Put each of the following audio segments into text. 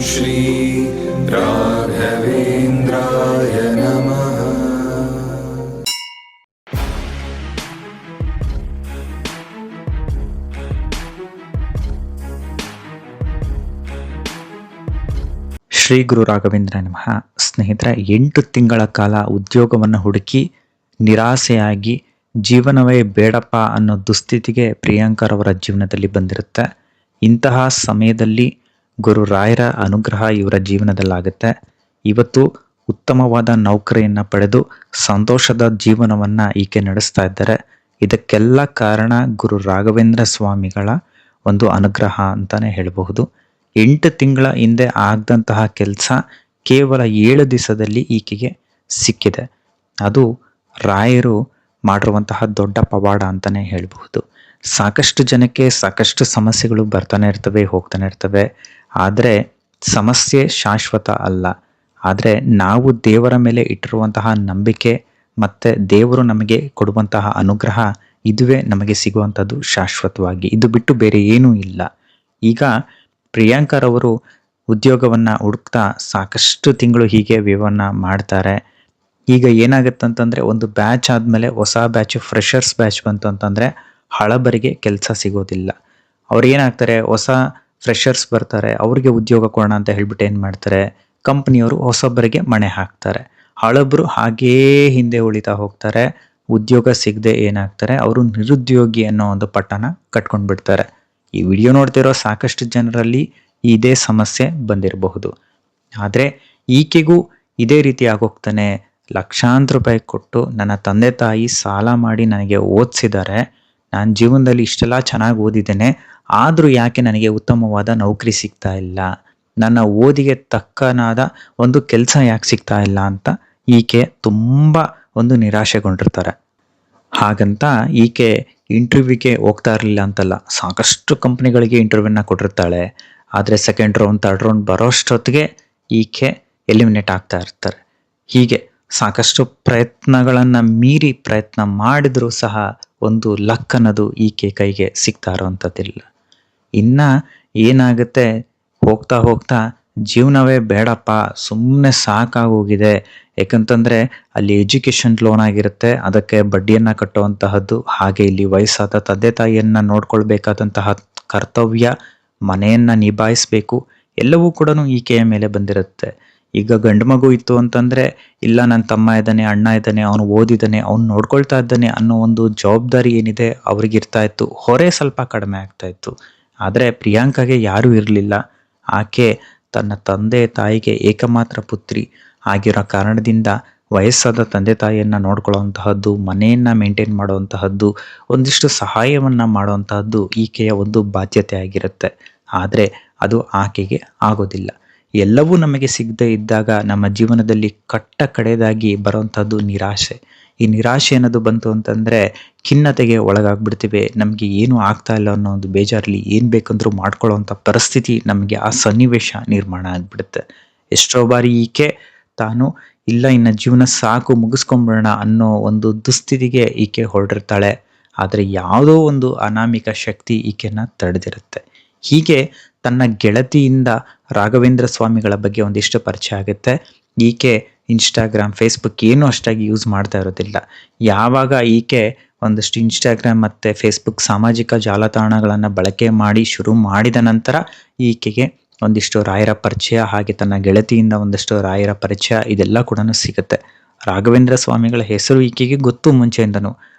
ಶ್ರೀ ರಾಘವೇಂದ್ರಾಯ ನಮಃ. ಶ್ರೀ ಗುರು ರಾಘವೇಂದ್ರ ನಮಃ. ಸ್ನೇಹಿತರೆ, 8 ತಿಂಗಳ ಕಾಲ ಉದ್ಯೋಗವನ್ನು ಹುಡುಕಿ ನಿರಾಸೆಯಾಗಿ ಜೀವನವೇ ಬೇಡಪ್ಪ ಅನ್ನೋ ದುಸ್ಥಿತಿಗೆ ಪ್ರಿಯಾಂಕರವರ ಜೀವನದಲ್ಲಿ ಬಂದಿರುತ್ತೆ. ಇಂತಹ ಸಮಯದಲ್ಲಿ ಗುರು ರಾಯರ ಅನುಗ್ರಹ ಇವರ ಜೀವನದಲ್ಲಾಗುತ್ತೆ. ಇವತ್ತು ಉತ್ತಮವಾದ ನೌಕರಿಯನ್ನು ಪಡೆದು ಸಂತೋಷದ ಜೀವನವನ್ನು ಈಕೆ ನಡೆಸ್ತಾ ಇದ್ದಾರೆ. ಇದಕ್ಕೆಲ್ಲ ಕಾರಣ ಗುರು ರಾಘವೇಂದ್ರ ಸ್ವಾಮಿಗಳ ಒಂದು ಅನುಗ್ರಹ ಅಂತಾನೆ ಹೇಳಬಹುದು. 8 ತಿಂಗಳ ಹಿಂದೆ ಆಗದಂತಹ ಕೆಲಸ ಕೇವಲ 7 ದಿವಸದಲ್ಲಿ ಈಕೆಗೆ ಸಿಕ್ಕಿದೆ. ಅದು ರಾಯರು ಮಾಡಿರುವಂತಹ ದೊಡ್ಡ ಪವಾಡ ಅಂತಾನೆ ಹೇಳಬಹುದು. ಸಾಕಷ್ಟು ಜನಕ್ಕೆ ಸಾಕಷ್ಟು ಸಮಸ್ಯೆಗಳು ಬರ್ತಾನೆ ಇರ್ತವೆ, ಹೋಗ್ತಾನೆ ಇರ್ತವೆ. ಆದರೆ ಸಮಸ್ಯೆ ಶಾಶ್ವತ ಅಲ್ಲ. ಆದರೆ ನಾವು ದೇವರ ಮೇಲೆ ಇಟ್ಟಿರುವಂತಹ ನಂಬಿಕೆ ಮತ್ತು ದೇವರು ನಮಗೆ ಕೊಡುವಂತಹ ಅನುಗ್ರಹ, ಇದುವೇ ನಮಗೆ ಸಿಗುವಂಥದ್ದು ಶಾಶ್ವತವಾಗಿ. ಇದು ಬಿಟ್ಟು ಬೇರೆ ಏನೂ ಇಲ್ಲ. ಈಗ ಪ್ರಿಯಾಂಕರವರು ಉದ್ಯೋಗವನ್ನು ಹುಡುಕ್ತಾ ಸಾಕಷ್ಟು ತಿಂಗಳು ಹೀಗೆ ವ್ಯವನ್ನ ಮಾಡ್ತಾರೆ. ಈಗ ಏನಾಗುತ್ತಂತಂದರೆ, ಒಂದು ಬ್ಯಾಚ್ ಆದಮೇಲೆ ಹೊಸ ಬ್ಯಾಚ್, ಫ್ರೆಷರ್ಸ್ ಬ್ಯಾಚ್ ಬಂತು ಅಂತಂದರೆ ಹಳಬರಿಗೆ ಕೆಲಸ ಸಿಗೋದಿಲ್ಲ. ಅವ್ರು ಏನಾಗ್ತಾರೆ, ಹೊಸ ಫ್ರೆಷರ್ಸ್ ಬರ್ತಾರೆ, ಅವ್ರಿಗೆ ಉದ್ಯೋಗ ಕೊಡೋಣ ಅಂತ ಹೇಳ್ಬಿಟ್ಟು ಏನು ಮಾಡ್ತಾರೆ, ಕಂಪ್ನಿಯವರು ಹೊಸೊಬ್ಬರಿಗೆ ಮಣೆ ಹಾಕ್ತಾರೆ. ಹಳಬರು ಹಾಗೇ ಹಿಂದೆ ಉಳಿತಾ ಹೋಗ್ತಾರೆ. ಉದ್ಯೋಗ ಸಿಗದೆ ಏನಾಗ್ತಾರೆ, ಅವರು ನಿರುದ್ಯೋಗಿ ಅನ್ನೋ ಒಂದು ಪಟ್ಟಣ ಕಟ್ಕೊಂಡು ಬಿಡ್ತಾರೆ. ಈ ವಿಡಿಯೋ ನೋಡ್ತಿರೋ ಸಾಕಷ್ಟು ಜನರಲ್ಲಿ ಇದೇ ಸಮಸ್ಯೆ ಬಂದಿರಬಹುದು. ಆದರೆ ಈಕೆಗೂ ಇದೇ ರೀತಿ ಆಗೋಗ್ತಾನೆ. ಲಕ್ಷಾಂತರ ರೂಪಾಯಿ ಕೊಟ್ಟು ನನ್ನ ತಂದೆ ತಾಯಿ ಸಾಲ ಮಾಡಿ ನನಗೆ ಓದಿಸಿದ್ದಾರೆ. ನಾನು ಜೀವನದಲ್ಲಿ ಇಷ್ಟೆಲ್ಲ ಚೆನ್ನಾಗಿ ಓದಿದ್ದೇನೆ, ಆದರೂ ಯಾಕೆ ನನಗೆ ಉತ್ತಮವಾದ ನೌಕರಿ ಸಿಗ್ತಾ ಇಲ್ಲ, ನನ್ನ ಓದಿಗೆ ತಕ್ಕನಾದ ಒಂದು ಕೆಲಸ ಯಾಕೆ ಸಿಗ್ತಾ ಇಲ್ಲ ಅಂತ ಈಕೆ ತುಂಬ ಒಂದು ನಿರಾಶೆಗೊಂಡಿರ್ತಾರೆ. ಹಾಗಂತ ಈಕೆ ಇಂಟರ್ವ್ಯೂಗೆ ಹೋಗ್ತಾ ಇರಲಿಲ್ಲ ಅಂತಲ್ಲ, ಸಾಕಷ್ಟು ಕಂಪ್ನಿಗಳಿಗೆ ಇಂಟರ್ವ್ಯೂನ ಕೊಟ್ಟಿರ್ತಾಳೆ. ಆದರೆ ಸೆಕೆಂಡ್ ರೌಂಡ್, ಥರ್ಡ್ ರೌಂಡ್ ಬರೋಷ್ಟೊತ್ತಿಗೆ ಈಕೆ ಎಲಿಮಿನೇಟ್ ಆಗ್ತಾ ಇರ್ತಾರೆ. ಹೀಗೆ ಸಾಕಷ್ಟು ಪ್ರಯತ್ನಗಳನ್ನು ಮೀರಿ ಪ್ರಯತ್ನ ಮಾಡಿದರೂ ಸಹ ಒಂದು ಲಕ್ ಅನ್ನೋದು ಈಕೆ ಕೈಗೆ ಸಿಗ್ತಾ ಇರೋವಂಥದ್ದಿಲ್ಲ. ಇನ್ನು ಏನಾಗುತ್ತೆ, ಹೋಗ್ತಾ ಹೋಗ್ತಾ ಜೀವನವೇ ಬೇಡಪ್ಪ, ಸುಮ್ಮನೆ ಸಾಕಾಗೋಗಿದೆ. ಯಾಕಂತಂದರೆ ಅಲ್ಲಿ ಎಜುಕೇಷನ್ ಲೋನ್ ಆಗಿರುತ್ತೆ, ಅದಕ್ಕೆ ಬಡ್ಡಿಯನ್ನು ಕಟ್ಟುವಂತಹದ್ದು. ಹಾಗೆ ಇಲ್ಲಿ ವಯಸ್ಸಾದ ತಂದೆ ತಾಯಿಯನ್ನು ನೋಡ್ಕೊಳ್ಬೇಕಾದಂತಹ ಕರ್ತವ್ಯ, ಮನೆಯನ್ನು ನಿಭಾಯಿಸಬೇಕು, ಎಲ್ಲವೂ ಕೂಡ ಈಕೆಯ ಮೇಲೆ ಬಂದಿರುತ್ತೆ. ಈಗ ಗಂಡು ಮಗು ಇತ್ತು ಅಂತಂದರೆ, ಇಲ್ಲ ನನ್ನ ತಮ್ಮ ಇದ್ದಾನೆ, ಅಣ್ಣ ಇದ್ದಾನೆ, ಅವನು ಓದಿದ್ದಾನೆ, ಅವನು ನೋಡ್ಕೊಳ್ತಾ ಇದ್ದಾನೆ ಅನ್ನೋ ಒಂದು ಜವಾಬ್ದಾರಿ ಏನಿದೆ ಅವ್ರಿಗಿರ್ತಾ ಇತ್ತು. ಹೊರೆ ಸ್ವಲ್ಪ ಕಡಿಮೆ ಆಗ್ತಾ ಇತ್ತು. ಆದರೆ ಪ್ರಿಯಾಂಕಾಗೆ ಯಾರೂ ಇರಲಿಲ್ಲ. ಆಕೆ ತನ್ನ ತಂದೆ ತಾಯಿಗೆ ಏಕಮಾತ್ರ ಪುತ್ರಿ ಆಗಿರೋ ಕಾರಣದಿಂದ ವಯಸ್ಸಾದ ತಂದೆ ತಾಯಿಯನ್ನು ನೋಡ್ಕೊಳ್ಳುವಂತಹದ್ದು, ಮನೆಯನ್ನು ಮೇಂಟೈನ್ ಮಾಡುವಂತಹದ್ದು, ಒಂದಿಷ್ಟು ಸಹಾಯವನ್ನು ಮಾಡುವಂತಹದ್ದು ಈಕೆಯ ಒಂದು ಬಾಧ್ಯತೆ ಆಗಿರುತ್ತೆ. ಆದರೆ ಅದು ಆಕೆಗೆ ಆಗೋದಿಲ್ಲ. ಎಲ್ಲವೂ ನಮಗೆ ಸಿಗದೇ ಇದ್ದಾಗ ನಮ್ಮ ಜೀವನದಲ್ಲಿ ಕಟ್ಟ ಕಡೆಯದಾಗಿ ಬರುವಂಥದ್ದು ನಿರಾಶೆ. ಈ ನಿರಾಶೆ ಅನ್ನೋದು ಬಂತು ಅಂತಂದರೆ ಖಿನ್ನತೆಗೆ ಒಳಗಾಗ್ಬಿಡ್ತೀವಿ. ನಮಗೆ ಏನು ಆಗ್ತಾ ಇಲ್ಲ ಅನ್ನೋ ಒಂದು ಬೇಜಾರಲ್ಲಿ ಏನು ಬೇಕಂದ್ರೂ ಮಾಡ್ಕೊಳ್ಳೋವಂಥ ಪರಿಸ್ಥಿತಿ ನಮಗೆ, ಆ ಸನ್ನಿವೇಶ ನಿರ್ಮಾಣ ಆಗಿಬಿಡುತ್ತೆ. ಎಷ್ಟೋ ಬಾರಿ ಈಕೆ ತಾನು ಇಲ್ಲ, ಇನ್ನು ಜೀವನ ಸಾಕು, ಮುಗಿಸ್ಕೊಂಬಿಡೋಣ ಅನ್ನೋ ಒಂದು ದುಸ್ಥಿತಿಗೆ ಈಕೆ ಹೊರಡಿರ್ತಾಳೆ. ಆದರೆ ಯಾವುದೋ ಒಂದು ಅನಾಮಿಕ ಶಕ್ತಿ ಈಕೆನ ತಡೆದಿರುತ್ತೆ. ಹೀಗೆ ತನ್ನ ಗೆಳತಿಯಿಂದ ರಾಘವೇಂದ್ರ ಸ್ವಾಮಿಗಳ ಬಗ್ಗೆ ಒಂದಿಷ್ಟು ಪರಿಚಯ ಆಗುತ್ತೆ. ಈಕೆ ಇನ್ಸ್ಟಾಗ್ರಾಮ್, ಫೇಸ್ಬುಕ್ ಏನೂ ಅಷ್ಟಾಗಿ ಯೂಸ್ ಮಾಡ್ತಾ ಇರೋದಿಲ್ಲ. ಯಾವಾಗ ಈಕೆ ಒಂದಷ್ಟು ಇನ್ಸ್ಟಾಗ್ರಾಮ್ ಮತ್ತು ಫೇಸ್ಬುಕ್ ಸಾಮಾಜಿಕ ಜಾಲತಾಣಗಳನ್ನು ಬಳಕೆ ಮಾಡಿ ಶುರು ಮಾಡಿದ ನಂತರ ಈಕೆಗೆ ಒಂದಿಷ್ಟು ರಾಯರ ಪರಿಚಯ, ಹಾಗೆ ತನ್ನ ಗೆಳತಿಯಿಂದ ಒಂದಷ್ಟು ರಾಯರ ಪರಿಚಯ, ಇದೆಲ್ಲ ಕೂಡ ಸಿಗುತ್ತೆ. ರಾಘವೇಂದ್ರ ಸ್ವಾಮಿಗಳ ಹೆಸರು ಈಕೆಗೆ ಗೊತ್ತು ಮುಂಚೆಯಿಂದನೂ.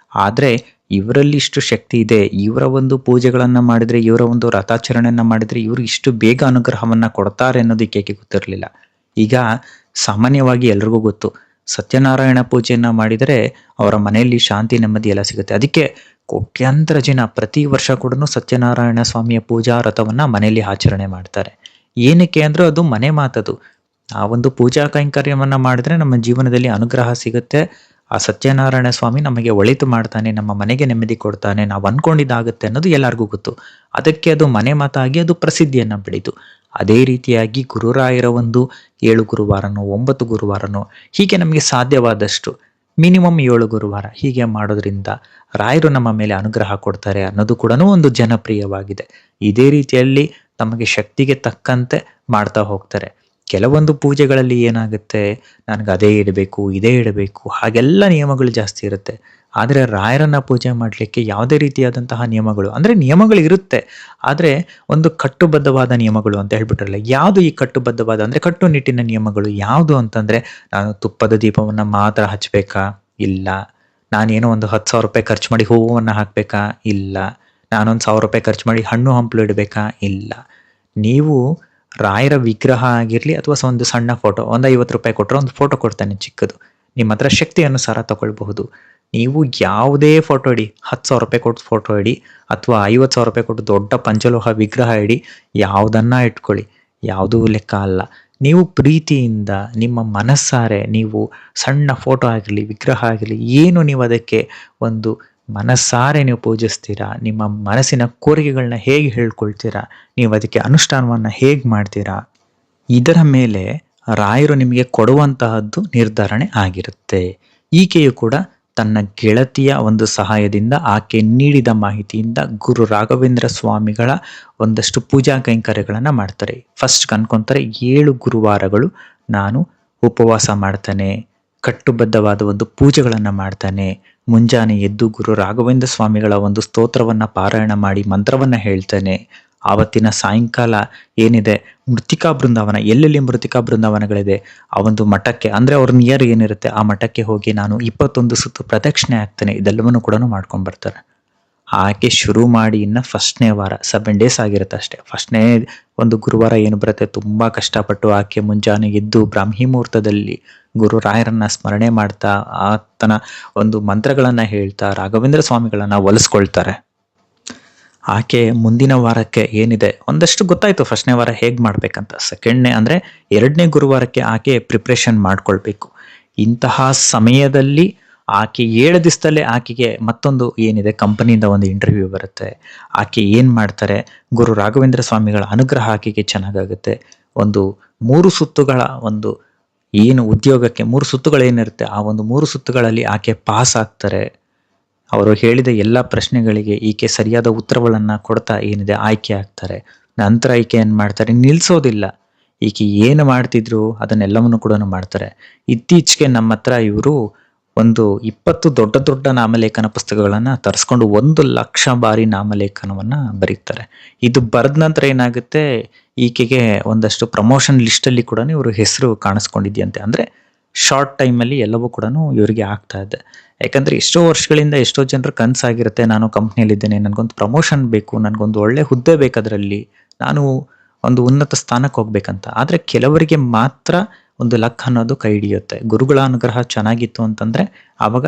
ಆದರೆ ಇವರಲ್ಲಿ ಇಷ್ಟು ಶಕ್ತಿ ಇದೆ, ಇವರ ಒಂದು ಪೂಜೆಗಳನ್ನು ಮಾಡಿದರೆ, ಇವರ ಒಂದು ವ್ರತಾಚರಣೆಯನ್ನು ಮಾಡಿದರೆ ಇವರು ಇಷ್ಟು ಬೇಗ ಅನುಗ್ರಹವನ್ನು ಕೊಡ್ತಾರೆ ಅನ್ನೋದು ಈಕೆಗೆ ಗೊತ್ತಿರಲಿಲ್ಲ. ಈಗ ಸಾಮಾನ್ಯವಾಗಿ ಎಲ್ರಿಗೂ ಗೊತ್ತು, ಸತ್ಯನಾರಾಯಣ ಪೂಜೆಯನ್ನು ಮಾಡಿದರೆ ಅವರ ಮನೆಯಲ್ಲಿ ಶಾಂತಿ, ನೆಮ್ಮದಿ ಎಲ್ಲ ಸಿಗುತ್ತೆ. ಅದಕ್ಕೆ ಕೋಟ್ಯಾಂತರ ಜನ ಪ್ರತಿ ವರ್ಷ ಕೂಡ ಸತ್ಯನಾರಾಯಣ ಸ್ವಾಮಿಯ ಪೂಜಾ ವ್ರತವನ್ನು ಮನೆಯಲ್ಲಿ ಆಚರಣೆ ಮಾಡ್ತಾರೆ. ಏನಕ್ಕೆ ಅಂದರೆ ಅದು ಮನೆ ಮಾತದು. ಆ ಒಂದು ಪೂಜಾ ಕೈಂಕರ್ಯವನ್ನು ಮಾಡಿದ್ರೆ ನಮ್ಮ ಜೀವನದಲ್ಲಿ ಅನುಗ್ರಹ ಸಿಗುತ್ತೆ. ಆ ಸತ್ಯನಾರಾಯಣ ಸ್ವಾಮಿ ನಮಗೆ ಒಳಿತು ಮಾಡ್ತಾನೆ, ನಮ್ಮ ಮನೆಗೆ ನೆಮ್ಮದಿ ಕೊಡ್ತಾನೆ, ನಾವು ಅಂದ್ಕೊಂಡಿದ್ದಾಗುತ್ತೆ ಅನ್ನೋದು ಎಲ್ಲರಿಗೂ ಗೊತ್ತು. ಅದಕ್ಕೆ ಅದು ಮನೆ ಮಾತಾಗಿ ಅದು ಪ್ರಸಿದ್ಧಿಯನ್ನು ಪಡೀತು. ಅದೇ ರೀತಿಯಾಗಿ ಗುರುರಾಯರ ಒಂದು 7 ಗುರುವಾರನೋ 9 ಗುರುವಾರನೋ ಹೀಗೆ ನಮಗೆ ಸಾಧ್ಯವಾದಷ್ಟು ಮಿನಿಮಮ್ 7 ಗುರುವಾರ ಹೀಗೆ ಮಾಡೋದ್ರಿಂದ ರಾಯರು ನಮ್ಮ ಮೇಲೆ ಅನುಗ್ರಹ ಕೊಡ್ತಾರೆ ಅನ್ನೋದು ಕೂಡ ಒಂದು ಜನಪ್ರಿಯವಾಗಿದೆ. ಇದೇ ರೀತಿಯಲ್ಲಿ ತಮಗೆ ಶಕ್ತಿಗೆ ತಕ್ಕಂತೆ ಮಾಡ್ತಾ ಹೋಗ್ತಾರೆ. ಕೆಲವೊಂದು ಪೂಜೆಗಳಲ್ಲಿ ಏನಾಗುತ್ತೆ, ನನಗೆ ಅದೇ ಇಡಬೇಕು, ಇದೇ ಇಡಬೇಕು, ಹಾಗೆಲ್ಲ ನಿಯಮಗಳು ಜಾಸ್ತಿ ಇರುತ್ತೆ. ಆದರೆ ರಾಯರನ್ನ ಪೂಜೆ ಮಾಡಲಿಕ್ಕೆ ಯಾವುದೇ ರೀತಿಯಾದಂತಹ ನಿಯಮಗಳು, ಅಂದರೆ ನಿಯಮಗಳು ಇರುತ್ತೆ, ಆದರೆ ಒಂದು ಕಟ್ಟುಬದ್ಧವಾದ ನಿಯಮಗಳು ಅಂತ ಹೇಳ್ಬಿಟ್ರಲ್ಲ. ಯಾವುದು ಈ ಕಟ್ಟುಬದ್ಧವಾದ ಅಂದರೆ ಕಟ್ಟುನಿಟ್ಟಿನ ನಿಯಮಗಳು ಯಾವುದು ಅಂತಂದರೆ, ನಾನು ತುಪ್ಪದ ದೀಪವನ್ನು ಮಾತ್ರ ಹಚ್ಚಬೇಕಾ? ಇಲ್ಲ. ನಾನೇನೋ ಒಂದು 10,000 ರೂಪಾಯಿ ಖರ್ಚು ಮಾಡಿ ಹೂವನ್ನು ಹಾಕಬೇಕಾ? ಇಲ್ಲ. ನಾನೊಂದು 1,000 ರೂಪಾಯಿ ಖರ್ಚು ಮಾಡಿ ಹಣ್ಣು ಹಂಪಲು ಇಡಬೇಕಾ? ಇಲ್ಲ. ನೀವು ರಾಯರ ವಿಗ್ರಹ ಆಗಿರಲಿ ಅಥವಾ ಒಂದು ಸಣ್ಣ ಫೋಟೋ, ಒಂದು 50 ರೂಪಾಯಿ ಕೊಟ್ಟರೆ ಒಂದು ಫೋಟೋ ಕೊಡ್ತಾನೆ ಚಿಕ್ಕದು, ನಿಮ್ಮ ಹತ್ರ ಶಕ್ತಿ ಅನುಸಾರ ತಗೊಳ್ಬಹುದು. ನೀವು ಯಾವುದೇ ಫೋಟೋ ಇಡಿ, 10,000 ರೂಪಾಯಿ ಕೊಟ್ಟು ಫೋಟೋ ಇಡಿ ಅಥವಾ 50,000 ರೂಪಾಯಿ ಕೊಟ್ಟು ದೊಡ್ಡ ಪಂಚಲೋಹ ವಿಗ್ರಹ ಇಡಿ, ಯಾವುದನ್ನ ಇಟ್ಕೊಳ್ಳಿ, ಯಾವುದೂ ಲೆಕ್ಕ ಅಲ್ಲ. ನೀವು ಪ್ರೀತಿಯಿಂದ ನಿಮ್ಮ ಮನಸ್ಸಾರೆ ನೀವು ಸಣ್ಣ ಫೋಟೋ ಆಗಿರಲಿ, ವಿಗ್ರಹ ಆಗಿರಲಿ, ಏನು ನೀವು ಅದಕ್ಕೆ ಒಂದು ಮನಸ್ಸಾರೆ ನೀವು ಪೂಜಿಸ್ತೀರಾ, ನಿಮ್ಮ ಮನಸ್ಸಿನ ಕೋರಿಕೆಗಳನ್ನ ಹೇಗೆ ಹೇಳ್ಕೊಳ್ತೀರಾ, ನೀವು ಅದಕ್ಕೆ ಅನುಷ್ಠಾನವನ್ನು ಹೇಗೆ ಮಾಡ್ತೀರಾ, ಇದರ ಮೇಲೆ ರಾಯರು ನಿಮಗೆ ಕೊಡುವಂತಹದ್ದು ನಿರ್ಧಾರಣೆ ಆಗಿರುತ್ತೆ. ಈಕೆಯು ಕೂಡ ತನ್ನ ಗೆಳತಿಯ ಒಂದು ಸಹಾಯದಿಂದ, ಆಕೆ ನೀಡಿದ ಮಾಹಿತಿಯಿಂದ ಗುರು ರಾಘವೇಂದ್ರ ಸ್ವಾಮಿಗಳ ಒಂದಷ್ಟು ಪೂಜಾ ಕೈಂಕರ್ಯಗಳನ್ನು ಮಾಡ್ತಾರೆ. ಫಸ್ಟ್ ಅನ್ಕೊಂತಾರೆ 7 ಗುರುವಾರಗಳು ನಾನು ಉಪವಾಸ ಮಾಡ್ತಾನೆ, ಕಟ್ಟುಬದ್ಧವಾದ ಒಂದು ಪೂಜೆಗಳನ್ನು ಮಾಡ್ತಾನೆ, ಮುಂಜಾನೆ ಎದ್ದು ಗುರು ರಾಘವೇಂದ್ರ ಸ್ವಾಮಿಗಳ ಒಂದು ಸ್ತೋತ್ರವನ್ನು ಪಾರಾಯಣ ಮಾಡಿ ಮಂತ್ರವನ್ನು ಹೇಳ್ತಾನೆ. ಆವತ್ತಿನ ಸಾಯಂಕಾಲ ಏನಿದೆ ಮೃತ್ತಿಕಾ ಬೃಂದಾವನ, ಎಲ್ಲೆಲ್ಲಿ ಮೃತ್ತಿಕಾ ಬೃಂದಾವನಗಳಿದೆ ಆ ಒಂದು ಮಠಕ್ಕೆ, ಅಂದರೆ ಅವ್ರ ನಿಯರ್ ಏನಿರುತ್ತೆ ಆ ಮಠಕ್ಕೆ ಹೋಗಿ ನಾನು 21 ಸುತ್ತು ಪ್ರದಕ್ಷಿಣೆ ಆಗ್ತಾನೆ, ಇದೆಲ್ಲವನ್ನು ಕೂಡ ಮಾಡ್ಕೊಂಡು ಬರ್ತಾರೆ. ಆಕೆ ಶುರು ಮಾಡಿ ಇನ್ನು ಫಸ್ಟ್ನೇ ವಾರ 7 ಡೇಸ್ ಆಗಿರುತ್ತೆ ಅಷ್ಟೇ. ಫಸ್ಟ್ನೇ ಒಂದು ಗುರುವಾರ ಏನು ಬರುತ್ತೆ, ತುಂಬ ಕಷ್ಟಪಟ್ಟು ಆಕೆ ಮುಂಜಾನೆ ಎದ್ದು ಬ್ರಾಹ್ಮಿ ಮುಹೂರ್ತದಲ್ಲಿ ಗುರು ರಾಯರನ್ನ ಸ್ಮರಣೆ ಮಾಡ್ತಾ, ಆತನ ಒಂದು ಮಂತ್ರಗಳನ್ನು ಹೇಳ್ತಾ ರಾಘವೇಂದ್ರ ಸ್ವಾಮಿಗಳನ್ನು ಒಲಿಸ್ಕೊಳ್ತಾರೆ. ಆಕೆ ಮುಂದಿನ ವಾರಕ್ಕೆ ಏನಿದೆ ಒಂದಷ್ಟು ಗೊತ್ತಾಯ್ತು, ಫಸ್ಟ್ನೇ ವಾರ ಹೇಗೆ ಮಾಡ್ಬೇಕಂತ. ಸೆಕೆಂಡ್ನೇ ಅಂದರೆ 2ನೇ ಗುರುವಾರಕ್ಕೆ ಆಕೆ ಪ್ರಿಪ್ರೇಷನ್ ಮಾಡ್ಕೊಳ್ಬೇಕು. ಇಂತಹ ಸಮಯದಲ್ಲಿ ಆಕೆ 7 ದಿವಸದಲ್ಲೇ ಆಕೆಗೆ ಮತ್ತೊಂದು ಏನಿದೆ ಕಂಪನಿಯಿಂದ ಒಂದು ಇಂಟರ್ವ್ಯೂ ಬರುತ್ತೆ. ಆಕೆ ಏನು ಮಾಡ್ತಾರೆ, ಗುರು ರಾಘವೇಂದ್ರ ಸ್ವಾಮಿಗಳ ಅನುಗ್ರಹ ಆಕೆಗೆ ಚೆನ್ನಾಗಾಗುತ್ತೆ. ಒಂದು 3 ಸುತ್ತುಗಳ ಒಂದು ಏನು ಉದ್ಯೋಗಕ್ಕೆ 3 ಸುತ್ತುಗಳೇನಿರುತ್ತೆ ಆ ಒಂದು 3 ಸುತ್ತುಗಳಲ್ಲಿ ಆಕೆ ಪಾಸ್ ಆಗ್ತಾರೆ. ಅವರು ಹೇಳಿದ ಎಲ್ಲ ಪ್ರಶ್ನೆಗಳಿಗೆ ಈಕೆ ಸರಿಯಾದ ಉತ್ತರಗಳನ್ನು ಕೊಡ್ತಾ ಏನಿದೆ ಆಯ್ಕೆ ಆಗ್ತಾರೆ. ನಂತರ ಈಕೆ ಏನು ಮಾಡ್ತಾರೆ, ನಿಲ್ಲಿಸೋದಿಲ್ಲ. ಈಕೆ ಏನು ಮಾಡ್ತಿದ್ರು ಅದನ್ನೆಲ್ಲವನ್ನು ಕೂಡ ಮಾಡ್ತಾರೆ. ಇತ್ತೀಚೆಗೆ ನಮ್ಮ ಹತ್ರ ಇವರು ಒಂದು 20 ದೊಡ್ಡ ದೊಡ್ಡ ನಾಮಲೇಖನ ಪುಸ್ತಕಗಳನ್ನು ತರಿಸ್ಕೊಂಡು 1,00,000 ಬಾರಿ ನಾಮಲೇಖನವನ್ನು ಬರೀತಾರೆ. ಇದು ಬರೆದ ನಂತರ ಏನಾಗುತ್ತೆ, ಈಕೆಗೆ ಒಂದಷ್ಟು ಪ್ರಮೋಷನ್ ಲಿಸ್ಟಲ್ಲಿ ಕೂಡ ಇವರು ಹೆಸರು ಕಾಣಿಸ್ಕೊಂಡಿದ್ಯಂತೆ. ಅಂದರೆ ಶಾರ್ಟ್ ಟೈಮಲ್ಲಿ ಎಲ್ಲವೂ ಕೂಡ ಇವರಿಗೆ ಆಗ್ತಾ ಇದೆ. ಯಾಕಂದರೆ ಎಷ್ಟೋ ವರ್ಷಗಳಿಂದ ಎಷ್ಟೋ ಜನರ ಕನಸಾಗಿರುತ್ತೆ, ನಾನು ಕಂಪ್ನಿಯಲ್ಲಿದ್ದೇನೆ, ನನಗೊಂದು ಪ್ರಮೋಷನ್ ಬೇಕು, ನನಗೊಂದು ಒಳ್ಳೆ ಹುದ್ದೆ ಬೇಕಾದ್ರಲ್ಲಿ, ನಾನು ಒಂದು ಉನ್ನತ ಸ್ಥಾನಕ್ಕೆ ಹೋಗ್ಬೇಕಂತ. ಆದರೆ ಕೆಲವರಿಗೆ ಮಾತ್ರ ಒಂದು ಲಕ್ ಅನ್ನೋದು ಕೈ ಹಿಡಿಯುತ್ತೆ. ಗುರುಗಳ ಅನುಗ್ರಹ ಚೆನ್ನಾಗಿತ್ತು ಅಂತಂದರೆ ಆವಾಗ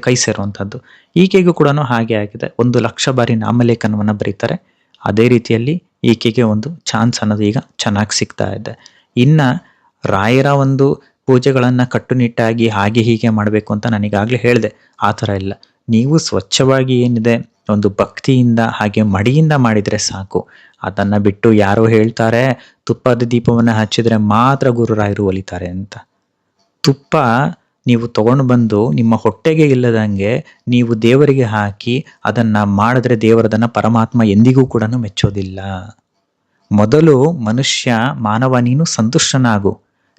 ಕೈ ಸೇರುವಂಥದ್ದು. ಈಕೆಗೂ ಕೂಡ ಹಾಗೆ ಆಗಿದೆ. 1,00,000 ಬಾರಿ ನಾಮಲೇಖನವನ್ನು ಬರೀತಾರೆ. ಅದೇ ರೀತಿಯಲ್ಲಿ ಈಕೆಗೆ ಒಂದು ಚಾನ್ಸ್ ಅನ್ನೋದು ಈಗ ಚೆನ್ನಾಗಿ ಸಿಗ್ತಾ ಇದೆ. ಇನ್ನು ರಾಯರ ಒಂದು ಪೂಜೆಗಳನ್ನು ಕಟ್ಟುನಿಟ್ಟಾಗಿ ಹಾಗೆ ಹೀಗೆ ಮಾಡಬೇಕು ಅಂತ ನಾನೀಗಾಗಲೇ ಹೇಳಿದೆ, ಆ ಥರ ಇಲ್ಲ. ನೀವು ಸ್ವಚ್ಛವಾಗಿ ಏನಿದೆ ಒಂದು ಭಕ್ತಿಯಿಂದ ಹಾಗೆ ಮಡಿಯಿಂದ ಮಾಡಿದರೆ ಸಾಕು. ಅದನ್ನು ಬಿಟ್ಟು ಯಾರೋ ಹೇಳ್ತಾರೆ ತುಪ್ಪದ ದೀಪವನ್ನು ಹಚ್ಚಿದ್ರೆ ಮಾತ್ರ ಗುರುರಾಯರು ಒಲಿತಾರೆ ಅಂತ. ತುಪ್ಪ ನೀವು ತಗೊಂಡು ಬಂದು ನಿಮ್ಮ ಹೊಟ್ಟೆಗೆ ಇಲ್ಲದಂಗೆ ನೀವು ದೇವರಿಗೆ ಹಾಕಿ ಅದನ್ನು ಮಾಡಿದ್ರೆ ದೇವರದನ್ನು ಪರಮಾತ್ಮ ಎಂದಿಗೂ ಕೂಡ ಮೆಚ್ಚೋದಿಲ್ಲ. ಮೊದಲು ಮನುಷ್ಯ ಮಾನವ ನೀನು ಸಂತುಷ್ಟನಾಗು.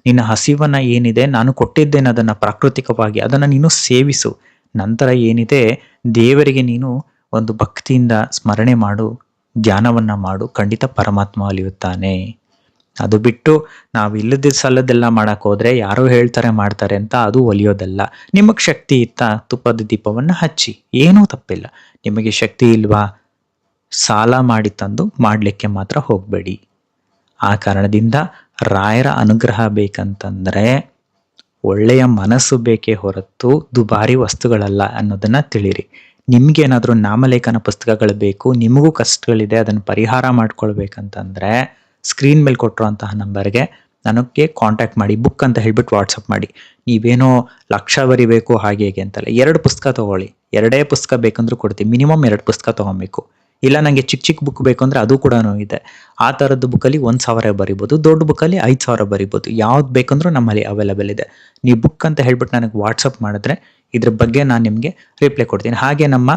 ನಿನ್ನ ಹಸಿವನ್ನ ಏನಿದೆ ನಾನು ಕೊಟ್ಟಿದ್ದೇನೆ ಅದನ್ನು ಪ್ರಾಕೃತಿಕವಾಗಿ ಅದನ್ನು ನೀನು ಸೇವಿಸು. ನಂತರ ಏನಿದೆ ದೇವರಿಗೆ ನೀನು ಒಂದು ಭಕ್ತಿಯಿಂದ ಸ್ಮರಣೆ ಮಾಡು, ಧ್ಯಾನವನ್ನು ಮಾಡು, ಖಂಡಿತ ಪರಮಾತ್ಮ ಒಲಿಯುತ್ತಾನೆ. ಅದು ಬಿಟ್ಟು ನಾವು ಇಲ್ಲದ ಸಲ್ಲದೆಲ್ಲ ಮಾಡಕ್ಕೆ ಹೋದರೆ ಯಾರೋ ಹೇಳ್ತಾರೆ ಮಾಡ್ತಾರೆ ಅಂತ ಅದು ಒಲಿಯೋದಲ್ಲ. ನಿಮಗೆ ಶಕ್ತಿ ಇತ್ತಾ ತುಪ್ಪದ ದೀಪವನ್ನು ಹಚ್ಚಿ, ಏನೂ ತಪ್ಪಿಲ್ಲ. ನಿಮಗೆ ಶಕ್ತಿ ಇಲ್ವಾ, ಸಾಲ ಮಾಡಿ ತಂದು ಮಾಡಲಿಕ್ಕೆ ಮಾತ್ರ ಹೋಗಬೇಡಿ. ಆ ಕಾರಣದಿಂದ ರಾಯರ ಅನುಗ್ರಹ ಬೇಕಂತಂದರೆ ಒಳ್ಳೆಯ ಮನಸ್ಸು ಬೇಕೇ ಹೊರತು ದುಬಾರಿ ವಸ್ತುಗಳಲ್ಲ ಅನ್ನೋದನ್ನು ತಿಳಿರಿ. ನಿಮ್ಗೇನಾದರೂ ನಾಮಲೇಖನ ಪುಸ್ತಕಗಳು ಬೇಕು, ನಿಮಗೂ ಕಷ್ಟಗಳಿದೆ, ಅದನ್ನು ಪರಿಹಾರ ಮಾಡ್ಕೊಳ್ಬೇಕಂತಂದರೆ ಸ್ಕ್ರೀನ್ ಮೇಲೆ ಕೊಟ್ಟಿರುವಂತಹ ನಂಬರ್ಗೆ ನನಗೆ ಕಾಂಟ್ಯಾಕ್ಟ್ ಮಾಡಿ, ಬುಕ್ ಅಂತ ಹೇಳ್ಬಿಟ್ಟು ವಾಟ್ಸಪ್ ಮಾಡಿ. ನೀವೇನೋ 1,00,000 ಬರಿಬೇಕು ಹಾಗೆ ಹೇಗೆ ಅಂತಲ್ಲ, 2 ಪುಸ್ತಕ ತೊಗೊಳ್ಳಿ. 2 ಪುಸ್ತಕ ಬೇಕಂದ್ರೂ ಕೊಡ್ತೀವಿ, ಮಿನಿಮಮ್ 2 ಪುಸ್ತಕ ತೊಗೊಬೇಕು. ಇಲ್ಲ ನನಗೆ ಚಿಕ್ಕ ಚಿಕ್ಕ ಬುಕ್ ಬೇಕು ಅಂದರೆ ಅದು ಕೂಡ ಇದೆ. ಆ ಥರದ್ದು ಬುಕ್ಕಲ್ಲಿ 1,000 ಬರಿಬೋದು, ದೊಡ್ಡ ಬುಕ್ಕಲ್ಲಿ 5,000 ಬರಿಬೋದು. ಯಾವ್ದು ಬೇಕಂದ್ರೂ ನಮ್ಮಲ್ಲಿ ಅವೈಲೇಬಲ್ ಇದೆ. ನೀವು ಬುಕ್ ಅಂತ ಹೇಳ್ಬಿಟ್ಟು ನನಗೆ ವಾಟ್ಸಪ್ ಮಾಡಿದ್ರೆ ಇದ್ರ ಬಗ್ಗೆ ನಾನು ನಿಮಗೆ ರಿಪ್ಲೈ ಕೊಡ್ತೀನಿ. ಹಾಗೆ ನಮ್ಮ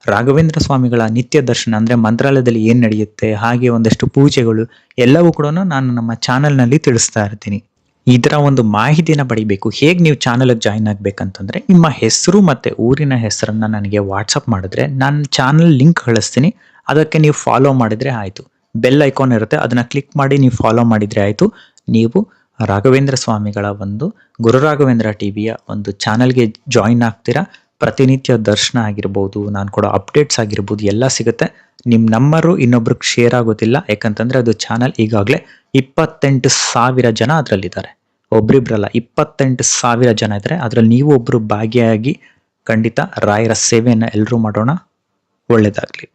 ರಾಘವೇಂದ್ರ ಸ್ವಾಮಿಗಳ ನಿತ್ಯ ದರ್ಶನ ಅಂದ್ರೆ ಮಂತ್ರಾಲಯದಲ್ಲಿ ಏನ್ ನಡೆಯುತ್ತೆ, ಹಾಗೆ ಒಂದಷ್ಟು ಪೂಜೆಗಳು ಎಲ್ಲವೂ ಕೂಡ ನಾನು ನಮ್ಮ ಚಾನೆಲ್ನಲ್ಲಿ ತಿಳಿಸ್ತಾ ಇರ್ತೀನಿ. ಇದರ ಒಂದು ಮಾಹಿತಿನ ಪಡಿಬೇಕು. ಹೇಗೆ ನೀವು ಚಾನಲ್ಗೆ ಜಾಯಿನ್ ಆಗ್ಬೇಕಂತಂದ್ರೆ ನಿಮ್ಮ ಹೆಸರು ಮತ್ತೆ ಊರಿನ ಹೆಸರನ್ನ ನನಗೆ ವಾಟ್ಸಪ್ ಮಾಡಿದ್ರೆ ನಾನು ಚಾನಲ್ ಲಿಂಕ್ ಕಳಿಸ್ತೀನಿ. ಅದಕ್ಕೆ ನೀವು ಫಾಲೋ ಮಾಡಿದ್ರೆ ಆಯ್ತು. ಬೆಲ್ ಐಕಾನ್ ಇರುತ್ತೆ, ಅದನ್ನ ಕ್ಲಿಕ್ ಮಾಡಿ ನೀವು ಫಾಲೋ ಮಾಡಿದ್ರೆ ಆಯ್ತು. ನೀವು ರಾಘವೇಂದ್ರ ಸ್ವಾಮಿಗಳ ಒಂದು ಗುರು ರಾಘವೇಂದ್ರ ಟಿವಿಯ ಒಂದು ಚಾನಲ್ಗೆ ಜಾಯಿನ್ ಆಗ್ತೀರಾ. ಪ್ರತಿನಿತ್ಯ ದರ್ಶನ ಆಗಿರ್ಬೋದು, ನಾನು ಕೊಡೋ ಅಪ್ಡೇಟ್ಸ್ ಆಗಿರ್ಬೋದು ಎಲ್ಲ ಸಿಗುತ್ತೆ. ನಿಮ್ಮ ನಂಬರು ಇನ್ನೊಬ್ರಿಗೆ ಶೇರ್ ಆಗೋದಿಲ್ಲ, ಯಾಕಂತಂದ್ರೆ ಅದು ಚಾನಲ್ ಈಗಾಗಲೇ 28,000 ಜನ ಅದರಲ್ಲಿದ್ದಾರೆ. ಒಬ್ರಿಬ್ರಲ್ಲ, 28,000 ಜನ ಇದ್ದಾರೆ. ಅದರಲ್ಲಿ ನೀವು ಒಬ್ರು ಭಾಗಿಯಾಗಿ ಖಂಡಿತ ರಾಯರ ಸೇವೆಯನ್ನು ಎಲ್ಲರೂ ಮಾಡೋಣ. ಒಳ್ಳೇದಾಗ್ಲಿ.